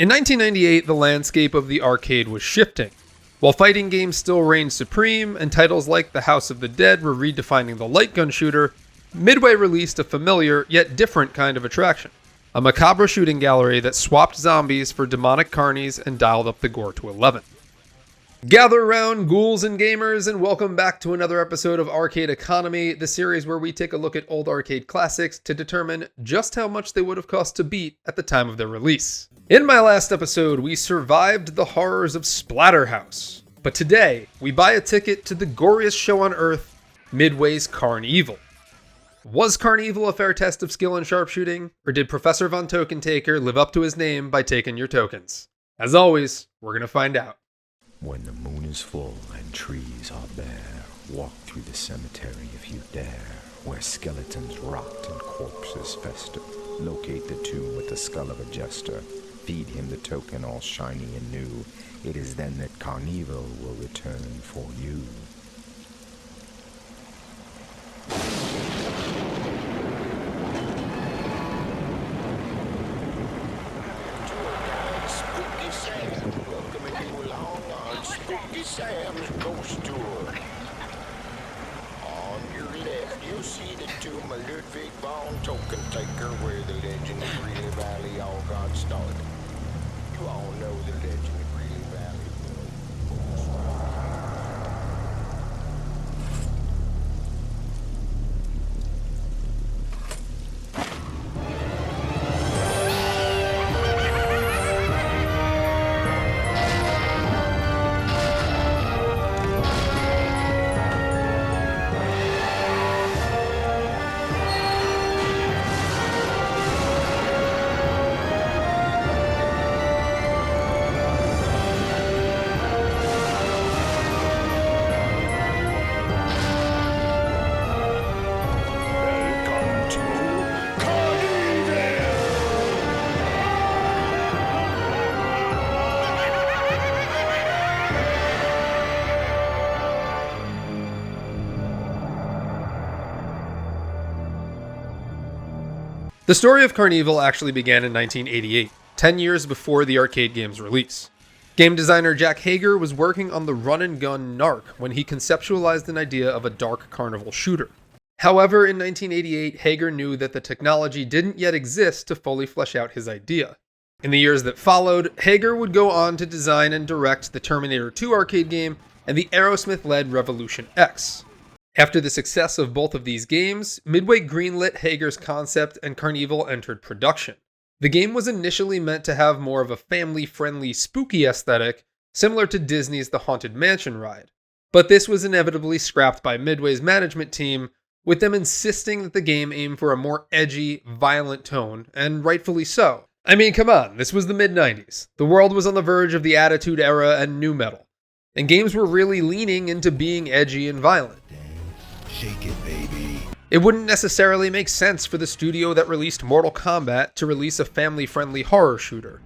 In 1998, the landscape of the arcade was shifting. While fighting games still reigned supreme, and titles like The House of the Dead were redefining the light gun shooter, Midway released a familiar, yet different kind of attraction. A macabre shooting gallery that swapped zombies for demonic carnies and dialed up the gore to 11. Gather around, ghouls and gamers, and welcome back to another episode of Arcade Economy, the series where we take a look at old arcade classics to determine just how much they would have cost to beat at the time of their release. In my last episode, we survived the horrors of Splatterhouse, but today, we buy a ticket to the goriest show on earth, Midway's CarnEvil. Was CarnEvil a fair test of skill in sharpshooting, or did Professor Von Tokentaker live up to his name by taking your tokens? As always, we're gonna find out. When the moon is full and trees are bare, walk through the cemetery if you dare, where skeletons rot and corpses fester. Locate the tomb with the skull of a jester. Feed him the token all shiny and new. It is then that CarnEvil will return for you. Sam's Ghost Tour. On your left, you'll see the tomb of Ludwig von Tokentaker, where the legend of Greeley Valley all got started. You all know the legend of Greeley Valley. The story of CarnEvil actually began in 1988, 10 years before the arcade game's release. Game designer Jack Hager was working on the run-and-gun Narc when he conceptualized an idea of a dark carnival shooter. However, in 1988, Hager knew that the technology didn't yet exist to fully flesh out his idea. In the years that followed, Hager would go on to design and direct the Terminator 2 arcade game and the Aerosmith-led Revolution X. After the success of both of these games, Midway greenlit Hager's concept and CarnEvil entered production. The game was initially meant to have more of a family-friendly, spooky aesthetic, similar to Disney's The Haunted Mansion ride. But this was inevitably scrapped by Midway's management team, with them insisting that the game aim for a more edgy, violent tone, and rightfully so. I mean, come on, this was the mid-90s. The world was on the verge of the Attitude Era and nu metal, and games were really leaning into being edgy and violent. Shake it, baby. It wouldn't necessarily make sense for the studio that released Mortal Kombat to release a family-friendly horror shooter.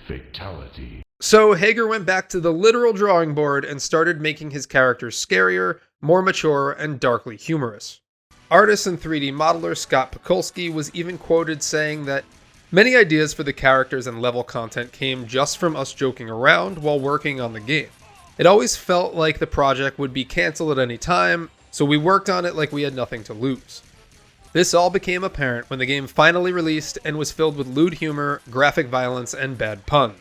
Fatality. So Hager went back to the literal drawing board and started making his characters scarier, more mature, and darkly humorous. Artist and 3D modeler Scott Pakulski was even quoted saying that many ideas for the characters and level content came just from us joking around while working on the game. It always felt like the project would be canceled at any time, so we worked on it like we had nothing to lose. This all became apparent when the game finally released and was filled with lewd humor, graphic violence, and bad puns.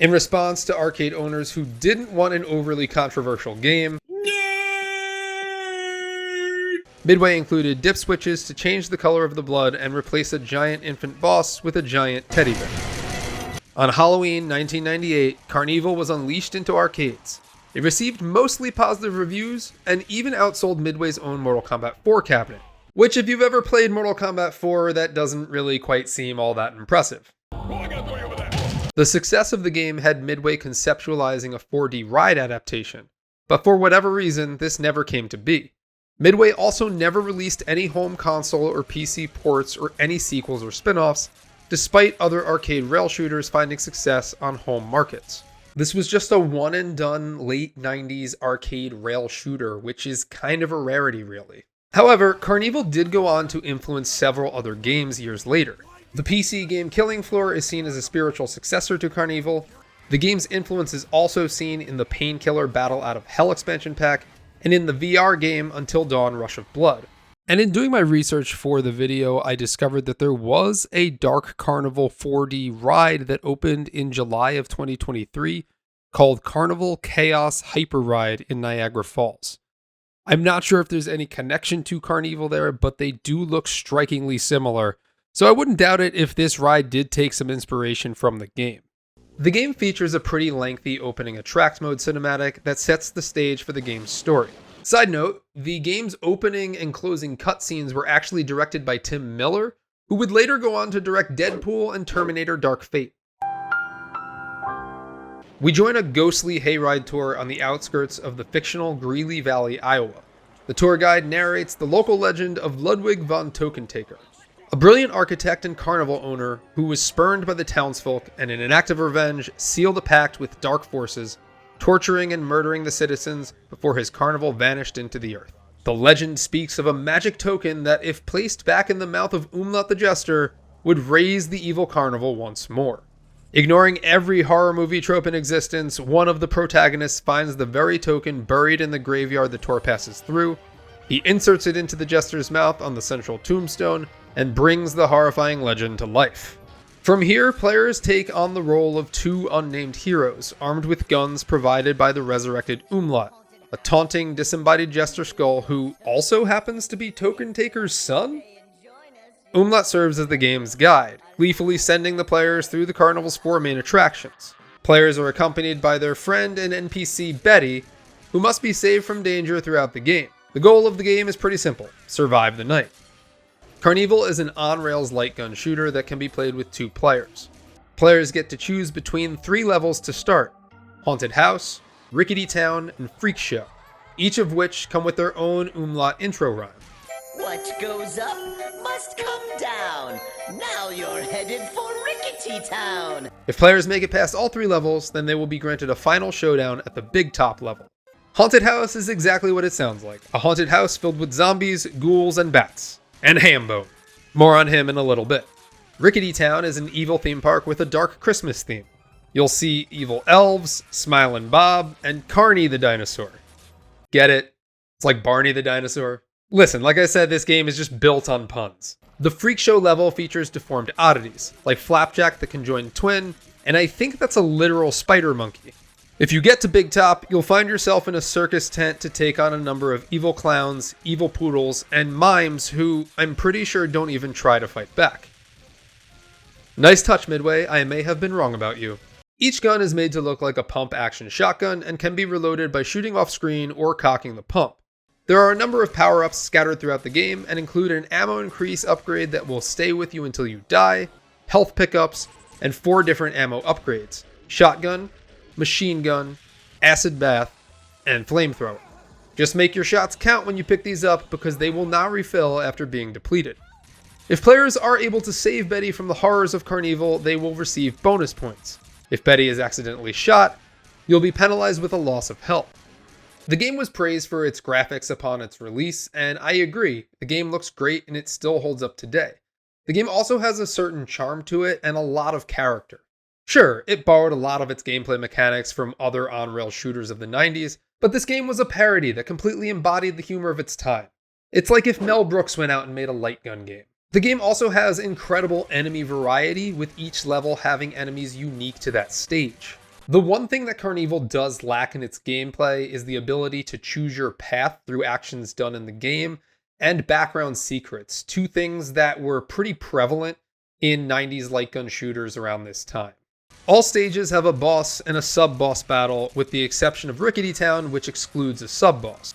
In response to arcade owners who didn't want an overly controversial game, Midway included dip switches to change the color of the blood and replace a giant infant boss with a giant teddy bear. On Halloween 1998, CarnEvil was unleashed into arcades. It received mostly positive reviews, and even outsold Midway's own Mortal Kombat 4 cabinet. Which, if you've ever played Mortal Kombat 4, that doesn't really quite seem all that impressive. The success of the game had Midway conceptualizing a 4D ride adaptation, but for whatever reason, this never came to be. Midway also never released any home console or PC ports or any sequels or spin-offs, despite other arcade rail shooters finding success on home markets. This was just a one-and-done late 90s arcade rail shooter, which is kind of a rarity, really. However, CarnEvil did go on to influence several other games years later. The PC game Killing Floor is seen as a spiritual successor to CarnEvil. The game's influence is also seen in the Painkiller Battle Out of Hell expansion pack, and in the VR game Until Dawn Rush of Blood. And in doing my research for the video, I discovered that there was a Dark Carnival 4D ride that opened in July of 2023 called Carnival Chaos Hyper Ride in Niagara Falls. I'm not sure if there's any connection to CarnEvil there, but they do look strikingly similar, so I wouldn't doubt it if this ride did take some inspiration from the game. The game features a pretty lengthy opening attract mode cinematic that sets the stage for the game's story. Side note, the game's opening and closing cutscenes were actually directed by Tim Miller, who would later go on to direct Deadpool and Terminator Dark Fate. We join a ghostly hayride tour on the outskirts of the fictional Greeley Valley, Iowa. The tour guide narrates the local legend of Ludwig von Tokentaker, a brilliant architect and carnival owner who was spurned by the townsfolk and in an act of revenge sealed a pact with dark forces, torturing and murdering the citizens before his carnival vanished into the earth. The legend speaks of a magic token that, if placed back in the mouth of Umlaut the Jester, would raise the evil carnival once more. Ignoring every horror movie trope in existence, one of the protagonists finds the very token buried in the graveyard the tour passes through. He inserts it into the Jester's mouth on the central tombstone and brings the horrifying legend to life. From here, players take on the role of two unnamed heroes, armed with guns provided by the resurrected Umlaut, a taunting, disembodied Jester Skull who also happens to be Tokentaker's son? Umlaut serves as the game's guide, gleefully sending the players through the carnival's 4 main attractions. Players are accompanied by their friend and NPC Betty, who must be saved from danger throughout the game. The goal of the game is pretty simple: survive the night. CarnEvil is an on-rails light gun shooter that can be played with 2 players. Players get to choose between 3 levels to start: Haunted House, Rickety Town, and Freak Show, each of which come with their own Umlaut intro rhyme. What goes up must come down. Now you're headed for Rickety Town. If players make it past all 3 levels, then they will be granted a final showdown at the big top level. Haunted House is exactly what it sounds like: a haunted house filled with zombies, ghouls, and bats. And Hambone. More on him in a little bit. Rickety Town is an evil theme park with a dark Christmas theme. You'll see evil elves, Smilin' Bob, and Carney the dinosaur. Get it? It's like Barney the dinosaur. Listen, like I said, this game is just built on puns. The Freak Show level features deformed oddities, like Flapjack the conjoined twin, and I think that's a literal spider monkey. If you get to Big Top, you'll find yourself in a circus tent to take on a number of evil clowns, evil poodles, and mimes who I'm pretty sure don't even try to fight back. Nice touch, Midway. I may have been wrong about you. Each gun is made to look like a pump-action shotgun and can be reloaded by shooting off screen or cocking the pump. There are a number of power-ups scattered throughout the game and include an ammo increase upgrade that will stay with you until you die, health pickups, and 4 different ammo upgrades: shotgun, machine gun, acid bath, and flamethrower. Just make your shots count when you pick these up because they will not refill after being depleted. If players are able to save Betty from the horrors of CarnEvil, they will receive bonus points. If Betty is accidentally shot, you'll be penalized with a loss of health. The game was praised for its graphics upon its release, and I agree, the game looks great and it still holds up today. The game also has a certain charm to it and a lot of character. Sure, it borrowed a lot of its gameplay mechanics from other on-rail shooters of the 90s, but this game was a parody that completely embodied the humor of its time. It's like if Mel Brooks went out and made a light gun game. The game also has incredible enemy variety, with each level having enemies unique to that stage. The one thing that CarnEvil does lack in its gameplay is the ability to choose your path through actions done in the game, and background secrets, 2 things that were pretty prevalent in 90s light gun shooters around this time. All stages have a boss and a sub-boss battle, with the exception of Rickety Town, which excludes a sub-boss.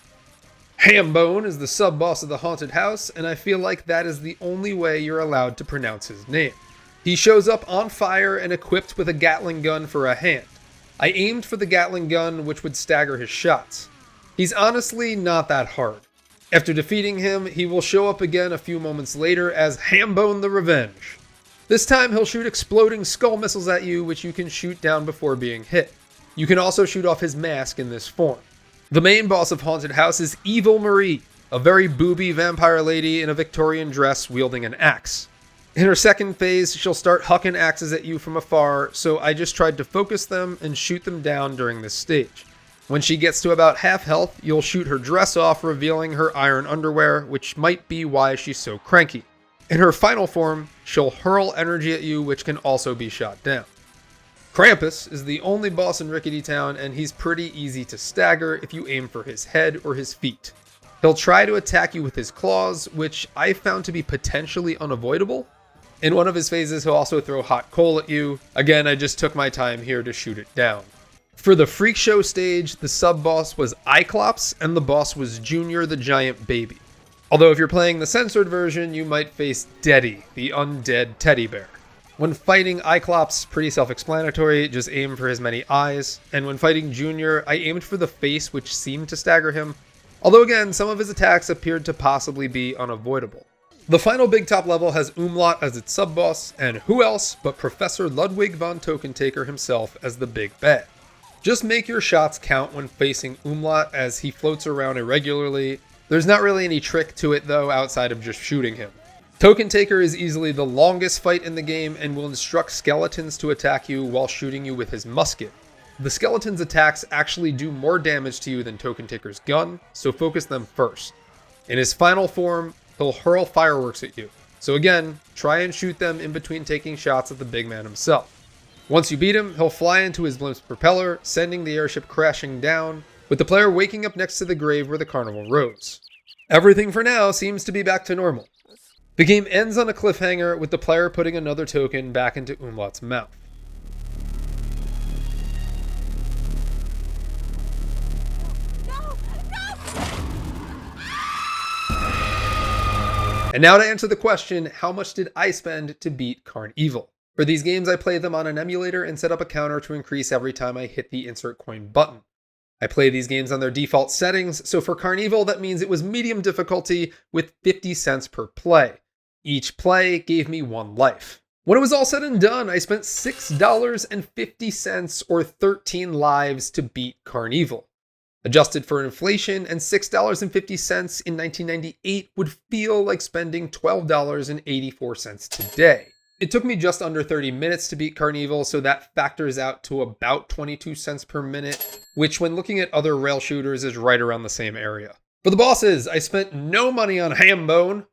Hambone is the sub-boss of the haunted house, and I feel like that is the only way you're allowed to pronounce his name. He shows up on fire and equipped with a Gatling gun for a hand. I aimed for the Gatling gun, which would stagger his shots. He's honestly not that hard. After defeating him, he will show up again a few moments later as Hambone the Revenge. This time he'll shoot exploding skull missiles at you, which you can shoot down before being hit. You can also shoot off his mask in this form. The main boss of Haunted House is Evil Marie, a very booby vampire lady in a Victorian dress wielding an axe. In her second phase, she'll start hucking axes at you from afar, so I just tried to focus them and shoot them down during this stage. When she gets to about half health, you'll shoot her dress off, revealing her iron underwear, which might be why she's so cranky. In her final form, she'll hurl energy at you, which can also be shot down. Krampus is the only boss in Rickety Town, and he's pretty easy to stagger if you aim for his head or his feet. He'll try to attack you with his claws, which I found to be potentially unavoidable. In one of his phases, he'll also throw hot coal at you. Again, I just took my time here to shoot it down. For the Freak Show stage, the sub-boss was Cyclops, and the boss was Junior the Giant Baby. Although if you're playing the censored version, you might face Deddy, the undead teddy bear. When fighting Cyclops, pretty self-explanatory, just aim for his many eyes. And when fighting Junior, I aimed for the face, which seemed to stagger him. Although again, some of his attacks appeared to possibly be unavoidable. The final big top level has Umlaut as its sub-boss, and who else but Professor Ludwig von Tokentaker himself as the big bad. Just make your shots count when facing Umlaut as he floats around irregularly. There's not really any trick to it though outside of just shooting him. Tokentaker is easily the longest fight in the game and will instruct skeletons to attack you while shooting you with his musket. The skeleton's attacks actually do more damage to you than Tokentaker's gun, so focus them first. In his final form, he'll hurl fireworks at you. So again, try and shoot them in between taking shots at the big man himself. Once you beat him, he'll fly into his blimp's propeller, sending the airship crashing down, with the player waking up next to the grave where the carnival rose. Everything for now seems to be back to normal. The game ends on a cliffhanger with the player putting another token back into Umlaut's mouth. And now to answer the question, how much did I spend to beat CarnEvil? For these games, I play them on an emulator and set up a counter to increase every time I hit the insert coin button. I play these games on their default settings, so for CarnEvil that means it was medium difficulty with 50 cents per play. Each play gave me 1 life. When it was all said and done, I spent $6.50 or 13 lives to beat CarnEvil. Adjusted for inflation, and $6.50 in 1998 would feel like spending $12.84 today. It took me just under 30 minutes to beat CarnEvil, so that factors out to about 22 cents per minute, which when looking at other rail shooters is right around the same area. For the bosses, I spent no money on Hambone,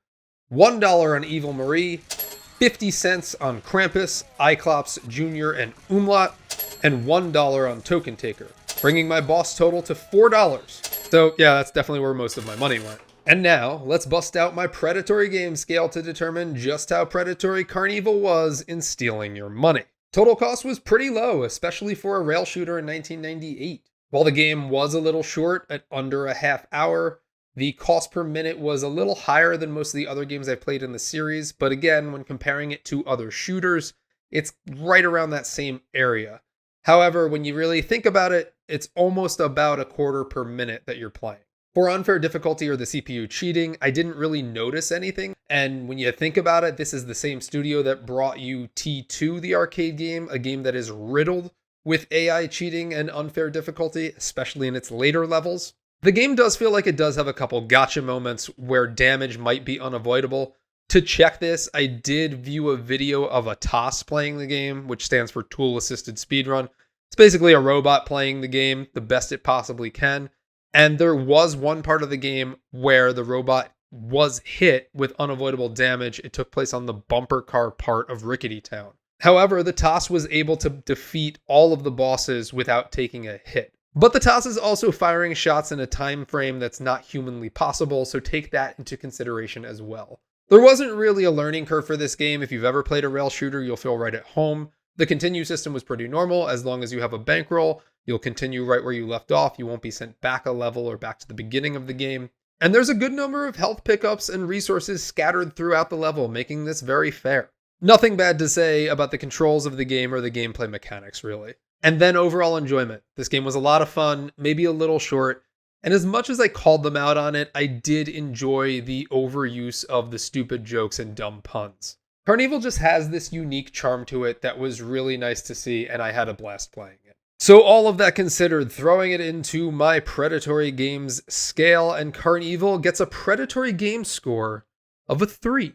$1 on Evil Marie, 50 cents on Krampus, Cyclops, Junior, and Umlaut, and $1 on Tokentaker, bringing my boss total to $4. So yeah, that's definitely where most of my money went. And now, let's bust out my Predatory game scale to determine just how predatory CarnEvil was in stealing your money. Total cost was pretty low, especially for a rail shooter in 1998. While the game was a little short at under a half hour, the cost per minute was a little higher than most of the other games I've played in the series, but again, when comparing it to other shooters, it's right around that same area. However, when you really think about it, it's almost about a quarter per minute that you're playing. For unfair difficulty or the CPU cheating, I didn't really notice anything. And when you think about it, this is the same studio that brought you T2, the arcade game, a game that is riddled with AI cheating and unfair difficulty, especially in its later levels. The game does feel like it does have a couple gotcha moments where damage might be unavoidable. To check this, I did view a video of a TOS playing the game, which stands for Tool Assisted Speedrun. It's basically a robot playing the game the best it possibly can. And there was one part of the game where the robot was hit with unavoidable damage. It took place on the bumper car part of Rickety Town. However, the TOS was able to defeat all of the bosses without taking a hit. But the TOS is also firing shots in a time frame that's not humanly possible, so take that into consideration as well. There wasn't really a learning curve for this game. If you've ever played a rail shooter, you'll feel right at home. The continue system was pretty normal. As long as you have a bankroll, you'll continue right where you left off. You won't be sent back a level or back to the beginning of the game. And there's a good number of health pickups and resources scattered throughout the level, making this very fair. Nothing bad to say about the controls of the game or the gameplay mechanics, really. And then overall enjoyment. This game was a lot of fun, maybe a little short. And as much as I called them out on it, I did enjoy the overuse of the stupid jokes and dumb puns. CarnEvil just has this unique charm to it that was really nice to see, and I had a blast playing it. So all of that considered, throwing it into my Predatory games scale, and CarnEvil gets a Predatory game score of a 3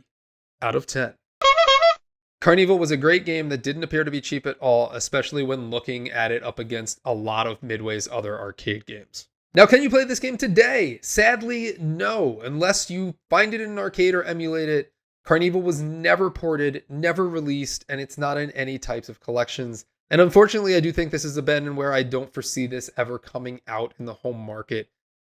out of 10. CarnEvil was a great game that didn't appear to be cheap at all, especially when looking at it up against a lot of Midway's other arcade games. Now, can you play this game today? Sadly, no. Unless you find it in an arcade or emulate it, CarnEvil was never ported, never released, and it's not in any types of collections. And unfortunately, I do think this is a bend where I don't foresee this ever coming out in the home market,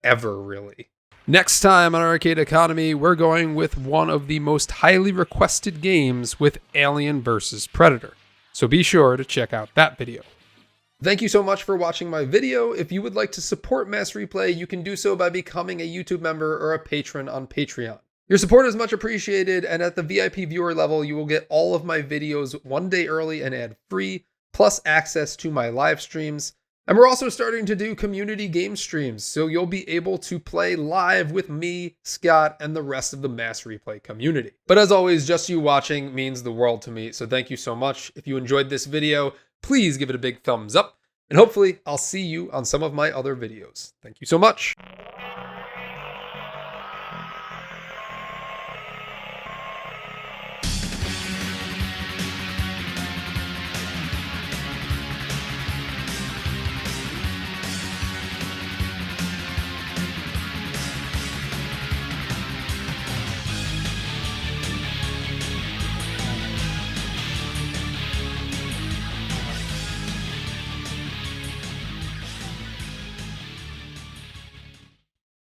ever really. Next time on Arcade Economy, we're going with one of the most highly requested games with Alien vs. Predator. So be sure to check out that video. Thank you so much for watching my video. If you would like to support Mass Replay, you can do so by becoming a YouTube member or a patron on Patreon. Your support is much appreciated, and at the VIP viewer level, you will get all of my videos one day early and ad-free, plus access to my live streams. And we're also starting to do community game streams, so you'll be able to play live with me, Scott, and the rest of the Mass Replay community. But as always, just you watching means the world to me, so thank you so much. If you enjoyed this video, please give it a big thumbs up, and hopefully I'll see you on some of my other videos. Thank you so much.